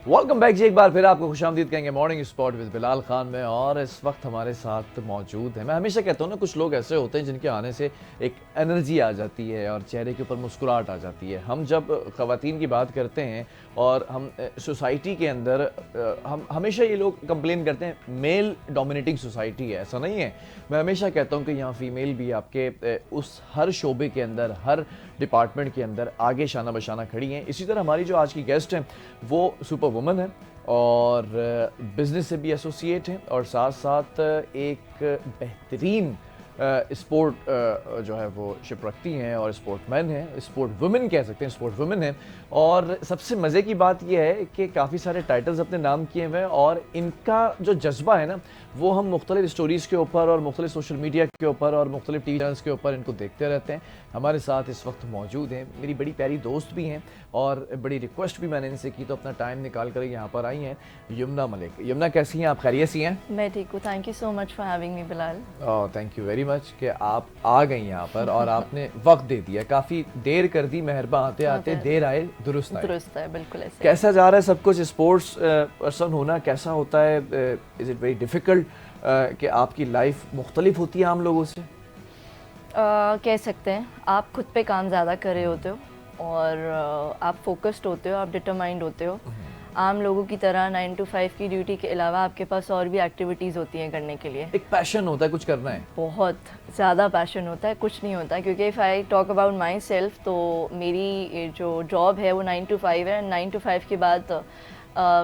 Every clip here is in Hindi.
वेलकम बैक जी, एक बार फिर आपको खुशामदीद कहेंगे morning spot with Bilal Khan में। और इस वक्त हमारे साथ मौजूद है, मैं हमेशा कहता हूँ ना, कुछ लोग ऐसे होते हैं जिनके आने से एक एनर्जी आ जाती है और चेहरे के ऊपर मुस्कुराहट आ जाती है। हम जब ख़वातीन की बात करते हैं और हम सोसाइटी के अंदर हम हमेशा ये लोग कंप्लेन करते हैं मेल डोमिनेटिंग सोसाइटी है, ऐसा नहीं है। मैं हमेशा कहता हूँ कि यहाँ फ़ीमेल भी आपके उस हर शोबे के अंदर, हर डिपार्टमेंट के अंदर आगे शाना बशाना खड़ी हैं। इसी तरह हमारी जो आज की गेस्ट हैं वो सुपर वुमन है और बिज़नेस से भी एसोसिएट हैं और साथ साथ एक बेहतरीन स्पोर्ट जो है वो शिप रखती हैं और स्पोर्टमैन हैं, स्पोर्ट वुमेन कह सकते हैं, स्पोर्ट वुमेन हैं। और सबसे मज़े की बात यह है कि काफ़ी सारे टाइटल्स अपने नाम किए हुए हैं और इनका जो जज्बा है ना, वो हम मुख्तलिफ स्टोरीज़ के ऊपर और मुख्तलिफ सोशल मीडिया के ऊपर और मुख्तलिफ टीवी चैनल्स के ऊपर इनको देखते रहते हैं। हमारे साथ इस वक्त मौजूद हैं, मेरी बड़ी प्यारी दोस्त भी हैं और बड़ी रिक्वेस्ट भी मैंने इनसे की तो अपना टाइम निकाल कर यहाँ पर आई हैं। यमुना मलिक। यमुना कैसी हैं आप? खैरियत सी हैं? मैं ठीक हूँ, thank you so much for having me Bilal. Thank you very much कि आप आ गई यहाँ पर और आपने वक्त दे दिया। काफ़ी देर कर दी, मेहरबान आते आते देर आए दुरुस्त आए। दुरुस्त है, बिल्कुल ऐसे। कैसा जा रहा है सब कुछ? स्पोर्ट्स पर्सन होना कैसा होता है? इज़ इट वेरी डिफ़िकल्ट कि आपकी लाइफ मुख्तलिफ होती है आम लोगों से? कह सकते हैं आप खुद पे काम ज़्यादा कर रहे होते हो और आप फोकस्ड होते हो, आप डिटरमाइंड होते हो। आम लोगों की तरह 9 to 5 की ड्यूटी के अलावा आपके पास और भी एक्टिविटीज़ होती हैं करने के लिए। एक पैशन होता है, कुछ करना है। बहुत ज़्यादा पैशन होता है, कुछ नहीं होता। क्योंकि if I talk about my self तो मेरी जो जॉब है वो 9 to 5 है। 9 to 5 के बाद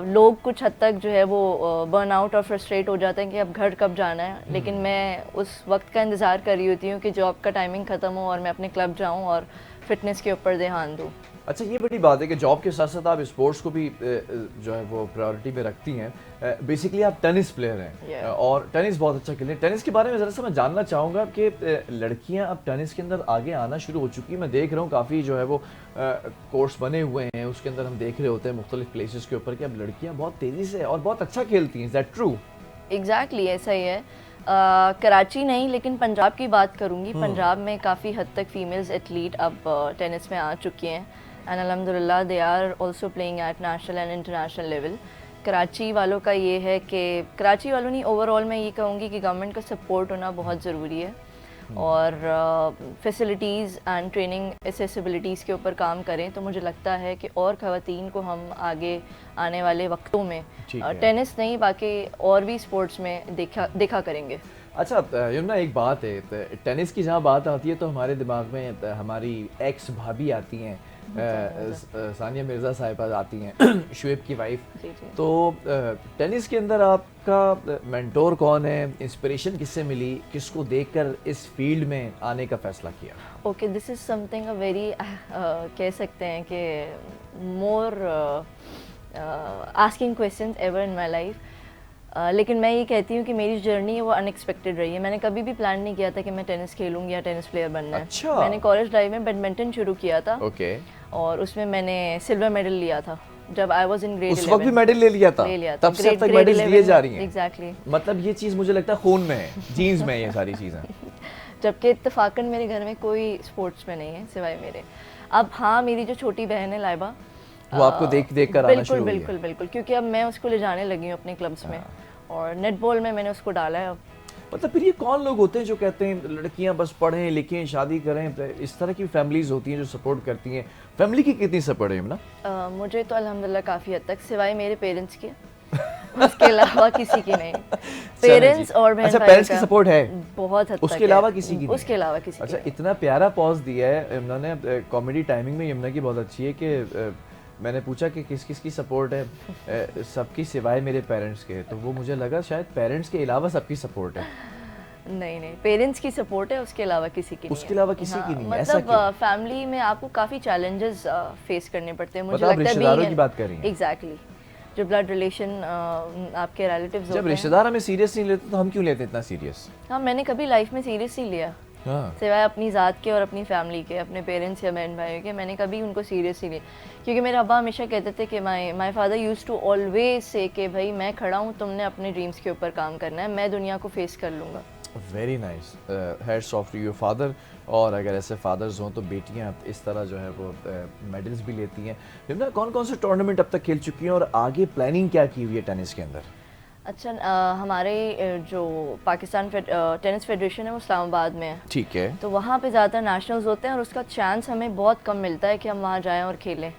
लोग कुछ हद तक जो है वो बर्न आउट और फ्रस्ट्रेट हो जाते हैं कि अब घर कब जाना है। लेकिन मैं उस वक्त का इंतज़ार कर रही होती हूँ कि जॉब का टाइमिंग ख़त्म हो और मैं अपने क्लब जाऊँ और फिटनेस के ऊपर ध्यान दूँ। अच्छा, ये बड़ी बात है कि जॉब के साथ साथ आप स्पोर्ट्स को भी जो है वो प्रायोरिटी में रखती हैं। बेसिकली आप टेनिस प्लेयर हैं और टेनिस बहुत अच्छा खेलते हैं। टेनिस के बारे में ज़रा सा मैं जानना चाहूँगा कि लड़कियां अब टेनिस के अंदर आगे आना शुरू हो चुकी हैं। मैं देख रहा हूँ काफ़ी जो है वो कोर्स बने हुए हैं, उसके अंदर हम देख रहे होते हैं मुख्तलिफ प्लेसेस के ऊपर कि अब लड़कियाँ बहुत तेज़ी से और बहुत अच्छा खेलती हैं। Is that true? एग्जैक्टली ऐसा ही है। कराची नहीं लेकिन पंजाब की बात करूँगी। पंजाब में काफ़ी हद तक फीमेल्स एथलीट अब टेनिस में आ चुकी हैं एंड अल्हम्दुलिल्लाह they are also playing at national and international level. Karachi वालों का ये है कि कराची वालों नहीं, ओवरऑल मैं ये कहूँगी कि गवर्नमेंट का सपोर्ट होना बहुत ज़रूरी है और फैसिलिटीज़ एंड ट्रेनिंग एसेसिबिलिटीज़ के ऊपर काम करें तो मुझे लगता है कि और ख़वातीन को हम आगे आने वाले वक्तों में टेनिस नहीं बाकी और भी स्पोर्ट्स में देखा करेंगे। अच्छा यमुना, एक बात है, टेनिस की जहाँ बात आती है तो हमारे दिमाग में हमारी एक्स भाभी आती हैं, सानिया मिर्ज़ा साहिबा आती हैं, शुएब की वाइफ। तो टेनिस के अंदर आपका मेंटोर कौन है? इंस्पिरेशन किससे मिली? किसको देखकर इस फील्ड में आने का फ़ैसला किया? Okay, this is something a very कह सकते हैं कि more asking questions ever in my life. लेकिन मैं ये कहती हूँ कि मेरी जर्नी है वो अनएक्सपेक्टेड रही है। मैंने कभी भी प्लान नहीं किया था कि मैं टेनिस खेलूंगी या टेनिस प्लेयर बनना है। अच्छा। मैंने कॉलेज लाइफ में बैडमिंटन शुरू किया था। ओके। और उसमें मैंने सिल्वर मेडल लिया था जब आई वाज इन ग्रेड 11। उस वक्त भी मेडल ले लिया था? तब से अब तक मेडल्स लिए जा रही हैं? एग्जैक्टली। मतलब ये चीज़ मुझे लगता है खून में है, जीन्स में ये सारी चीज़ें। जबकि इत्तेफाकन मेरे घर में कोई स्पोर्ट्स में नहीं है सिवाय मेरे। अब हाँ, मेरी जो छोटी बहन है लाइबा, वो आपको देख कर आना शुरू हुई है? बिल्कुल बिल्कुल, क्योंकि अब मैं उसको ले जाने लगी हूँ अपने क्लब्स में और नेटबॉल में मैंने उसको डाला है अब। मतलब फिर ये कौन लोग होते हैं जो कहते हैं लड़कियां बस पढ़ें लिखें शादी करें? इस तरह की फैमिलीज होती हैं जो सपोर्ट करती हैं। फैमिली की कितनी सपोर्ट है ना? मुझे तो अल्हम्दुलिल्लाह काफ़ी हद तक, सिवाय मेरे पेरेंट्स के उसके अलावा किसी की नहीं। पेरेंट्स और बहन भाई पेरेंट्स की सपोर्ट है बहुत हद तक। उसके अलावा किसी की? उसके अलावा किसी की। अच्छा, इतना प्यारा पॉज दिया है यमुना ने। कॉमेडी टाइमिंग में यमुना की बहुत अच्छी है कि मैंने पूछा कि किस किस की सपोर्ट है, सबकी सिवाय मेरे पेरेंट्स के। तो वो मुझे लगा शायद पेरेंट्स के अलावा सबकी सपोर्ट है। नहीं, पेरेंट्स की सपोर्ट है, उसके अलावा किसी की नहीं। उसके अलावा किसी की नहीं? मतलब फैमिली में आपको काफ़ी चैलेंजेस फेस करने पड़ते हैं। मुझे लगता है रिश्तेदारों की बात कर रही हैं? एग्जैक्टली। जो ब्लड रिलेशन आपके रिलेटिव्स होते हैं, जब रिश्तेदार हमें सीरियस नहीं लेते तो हम क्यों लेते इतना सीरियस? हाँ, मैंने कभी लाइफ में सीरियस नहीं लिया सिवाय अपनी ज़ात के और अपनी फैमिली के, अपने पेरेंट्स या बहन भाइयों के। मैंने कभी उनको सीरियस नहीं लिया क्योंकि मेरे अब्बा हमेशा कहते थे कि my father used to always say कि भाई मैं खड़ा हूँ, तुमने अपने ड्रीम्स के ऊपर काम करना है, मैं दुनिया को फेस कर लूँगा। Very nice, hats off to your father. और अगर ऐसे फादर्स हों तो बेटियां इस तरह जो है वो मेडल्स भी लेती हैं। विमला, कौन कौन से टूर्नामेंट अब तक खेल चुकी हैं और आगे प्लानिंग क्या की हुई है टेनिस के अंदर? अच्छा, हमारे जो पाकिस्तान टेनिस फेडरेशन है वो इस्लामाबाद में है। ठीक है। तो वहाँ पे ज़्यादातर नेशनल्स होते हैं और उसका चांस हमें बहुत कम मिलता है कि हम वहाँ जाएं और खेलें।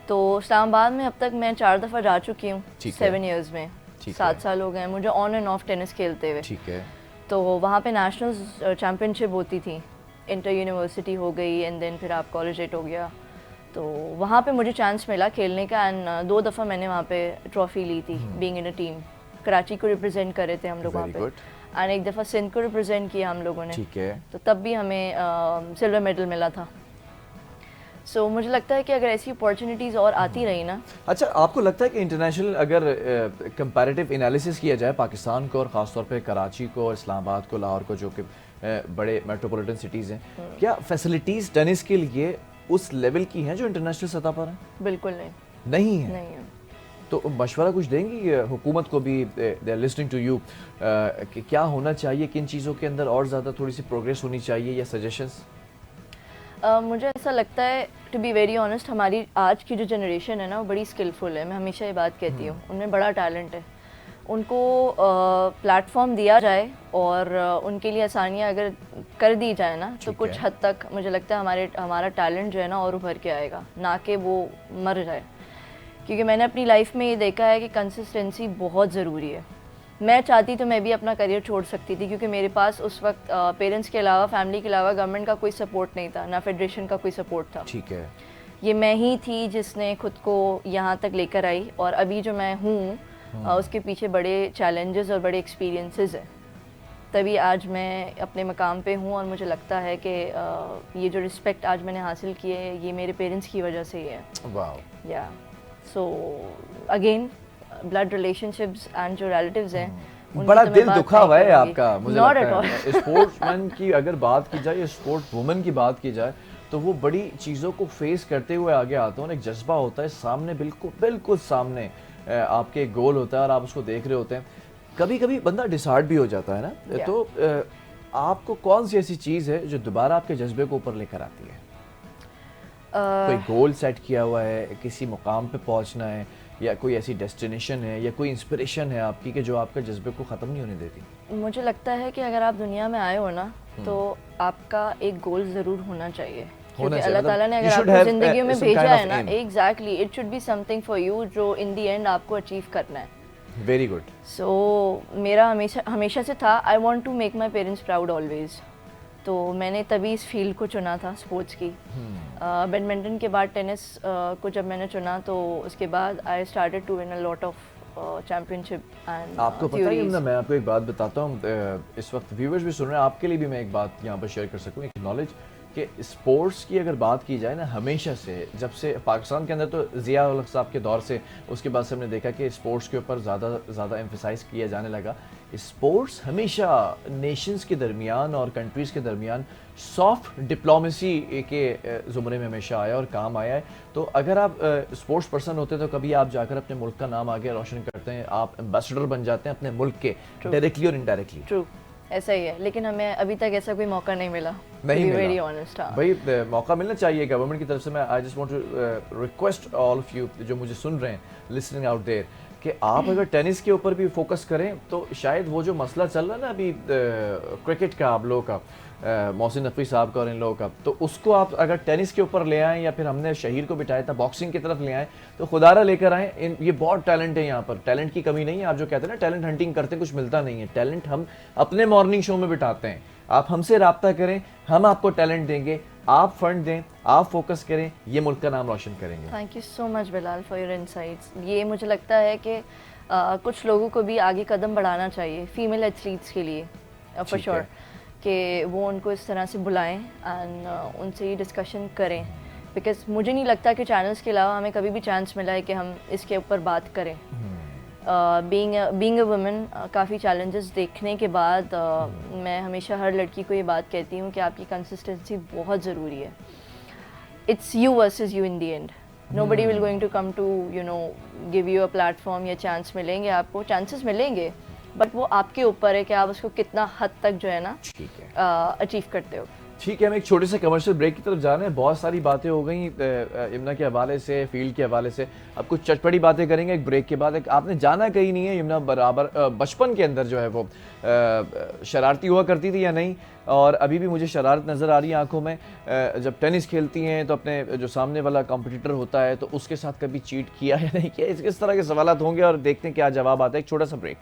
तो इस्लामाबाद में अब तक मैं 4 दफ़ा जा चुकी हूँ 7 इयर्स में। 7 साल हो गए हैं मुझे ऑन एंड ऑफ टेनिस खेलते हुए। ठीक है। तो वहाँ पे नेशनल्स चैम्पियनशिप होती थी, इंटर यूनिवर्सिटी हो गई एंड देन फिर आप कॉलेजेट हो गया। तो वहाँ पे मुझे चांस मिला खेलने का एंड 2 दफ़ा मैंने वहाँ पे ट्रॉफी ली थी being in a team. Karachi को रिप्रेजेंट करे थे हम लोग वहाँ पे एंड एक दफ़ा सिंध को रिप्रेजेंट किया हम लोगों ने। ठीक है। तो तब भी हमें सिल्वर मेडल मिला था। सो मुझे लगता है कि अगर ऐसी अपॉर्चुनिटीज़ और आती रही ना। अच्छा, आपको लगता है कि इंटरनेशनल अगर कंपैरेटिव एनालिसिस किया जाए पाकिस्तान को और ख़ासतौर पे कराची को और इस्लामाबाद को, लाहौर को, जो कि बड़े मेट्रोपॉलिटन सिटीज़ हैं, क्या फैसिलिटीज़ टेनिस के लिए उस लेवल की हैं जो इंटरनेशनल सतह पर हैं? बिल्कुल नहीं। नहीं है? नहीं है। तो मशवरा कुछ देंगी हुकूमत को भी, they are listening to you, कि क्या होना चाहिए, किन चीज़ों के अंदर और ज़्यादा थोड़ी सी प्रोग्रेस होनी चाहिए या सजेशंस? मुझे ऐसा लगता है, टू बी वेरी ऑनेस्ट, हमारी आज की जो जनरेशन है ना वो बड़ी स्किलफुल है। मैं हमेशा ये बात कहती हूँ, उनमें बड़ा टैलेंट है। उनको प्लेटफॉर्म दिया जाए और उनके लिए आसानियाँ अगर कर दी जाए ना तो कुछ हद तक मुझे लगता है हमारा टैलेंट जो है ना और उभर के आएगा, ना कि वो मर जाए। क्योंकि मैंने अपनी लाइफ में ये देखा है कि कंसिस्टेंसी बहुत ज़रूरी है। मैं चाहती तो मैं भी अपना करियर छोड़ सकती थी, क्योंकि मेरे पास उस वक्त पेरेंट्स के अलावा, फैमिली के अलावा गवर्नमेंट का कोई सपोर्ट नहीं था, ना फेडरेशन का कोई सपोर्ट था। ठीक है। ये मैं ही थी जिसने खुद को यहाँ तक लेकर आई, और अभी जो मैं हूँ उसके पीछे बड़े चैलेंजेस और बड़े एक्सपीरियंसेस हैं। तभी आज मैं अपने मकाम पे हूँ और मुझे लगता है कि ये जो रिस्पेक्ट आज मैंने हासिल की है ये मेरे पेरेंट्स की वजह से ही है। वाह। या so again blood relationships and जो रिलेटिव्स हैं, बड़ा दिल दुखा हुआ है आपका, मुझे लगता है। स्पोर्ट्समैन की अगर बात की जाए, स्पोर्ट्स वुमन की बात की जाए, तो वो बड़ी चीज़ों को फेस करते हुए आगे आते हैं। एक जज्बा होता है सामने, बिल्कुल सामने आपके गोल होता है और आप उसको देख रहे होते हैं। कभी कभी बंदा डिसहार्ट भी हो जाता है ना। तो आपको कौन सी ऐसी चीज़ है जो दोबारा आपके जज्बे को ऊपर लेकर आती है? कोई गोल सेट किया हुआ है, किसी मुकाम पे पहुंचना है, या कोई ऐसी डेस्टिनेशन है, या कोई इंस्पिरेशन है आपकी कि जो आपके जज्बे को ख़त्म नहीं होने देती? मुझे लगता है कि अगर आप दुनिया में आए हो ना तो आपका एक गोल ज़रूर होना चाहिए, क्योंकि अल्लाह ताला ने अगर आपको ज़िंदगी में भेजा है ना, exactly, it should be something for you जो इन दी एंड आपको अचीव करना है। Very good. सो मेरा हमेशा से था, I want to make my parents proud always. तो मैंने तभी इस फील्ड को चुना था, स्पोर्ट्स की। बैडमिंटन के बाद टेनिस को जब मैंने चुना तो उसके बाद I started to win a lot of championship and आपको पता है ना, मैं आपको एक बात बताता हूँ, इस वक्त व्यूवर्स भी सुन रहे हैं, आपके लिए भी मैं एक बात यहाँ पर शेयर कर सकूँ, एक नॉलेज कि स्पोर्ट्स की अगर बात की जाए ना, हमेशा से, जब से पाकिस्तान के अंदर तो ज़िया उल हक साहब के दौर से, उसके बाद से हमने देखा कि स्पोर्ट्स के ऊपर ज़्यादा एम्फेसाइज किया जाने लगा। स्पोर्ट्स हमेशा नेशंस के दरमियान और कंट्रीज़ के दरमियान सॉफ्ट डिप्लोमेसी के ज़ुमरे में हमेशा आया और काम आया है। तो अगर आप स्पोर्ट्स पर्सन होते हैं तो कभी आप जाकर अपने मुल्क का नाम आगे रोशन करते हैं, आप एम्बेसडर बन जाते हैं अपने मुल्क के, डायरेक्टली और इनडायरेक्टली। ट्रू, ऐसा ही है, लेकिन हमें अभी तक ऐसा कोई मौका नहीं मिला। नहीं मिला। Very honest. हाँ भाई, मौका मिलना चाहिए गवर्नमेंट की तरफ से। मैं I just want to request all of you जो मुझे सुन रहे हैं, लिसनिंग आउट देयर, कि आप अगर टेनिस के ऊपर भी फोकस करें तो शायद वो जो मसला चल रहा है ना अभी क्रिकेट का, आप लोगों का, मोहसिन नकवी साहब का और इन लोगों का, तो उसको आप अगर टेनिस के ऊपर ले आएँ, या फिर हमने शहीर को बिठाया था बॉक्सिंग की तरफ ले आएँ, तो खुदारा लेकर आएँ। ये बहुत टैलेंट है यहाँ पर, टैलेंट की कमी नहीं है। आप जो कहते हैं ना टैलेंट हंटिंग करते कुछ मिलता नहीं है, टैलेंट हम अपने मॉर्निंग शो में बिठाते हैं। आप हमसे रब्ता करें, हम आपको टैलेंट देंगे, आप फंड दें, आप फोकस करें, ये मुल्क का नाम रोशन करेंगे। Thank you so much Bilal for your insights. ये मुझे लगता है कि कुछ लोगों को भी आगे कदम बढ़ाना चाहिए फीमेल एथलीट्स के लिए, फॉर श्योर, कि वो उनको इस तरह से बुलाएं एंड उनसे ये डिस्कशन करें। बिकॉज मुझे नहीं लगता कि चैनल्स के अलावा हमें कभी भी चांस मिला है कि हम इसके ऊपर बात करें। बीइंग अ वुमन, काफ़ी चैलेंजेस देखने के बाद मैं हमेशा हर लड़की को ये बात कहती हूँ कि आपकी कंसिस्टेंसी बहुत ज़रूरी है। It's you versus you in the end. Nobody will going to come to give you a platform या चांस मिलेंगे, आपको चांसेस मिलेंगे, बट वो आपके ऊपर है कि आप उसको कितना हद तक जो है ना ठीक है, अचीव करते हो। ठीक है। हम एक छोटे से कमर्शियल ब्रेक की तरफ जा रहे हैं। बहुत सारी बातें हो गई यमुना के हवाले से, फील्ड के हवाले से। अब कुछ चटपटी बातें करेंगे एक ब्रेक के बाद। एक आपने जाना कहीं नहीं है, यमुना बराबर बचपन के अंदर जो है वो शरारती हुआ करती थी या नहीं, और अभी भी मुझे शरारत नज़र आ रही है आंखों में। जब टेनिस खेलती हैं तो अपने जो सामने वाला कॉम्पिटिटर होता है तो उसके साथ कभी चीट किया या नहीं किया, इस तरह के सवाल होंगे और देखते हैं क्या जवाब आता है। एक छोटा सा ब्रेक।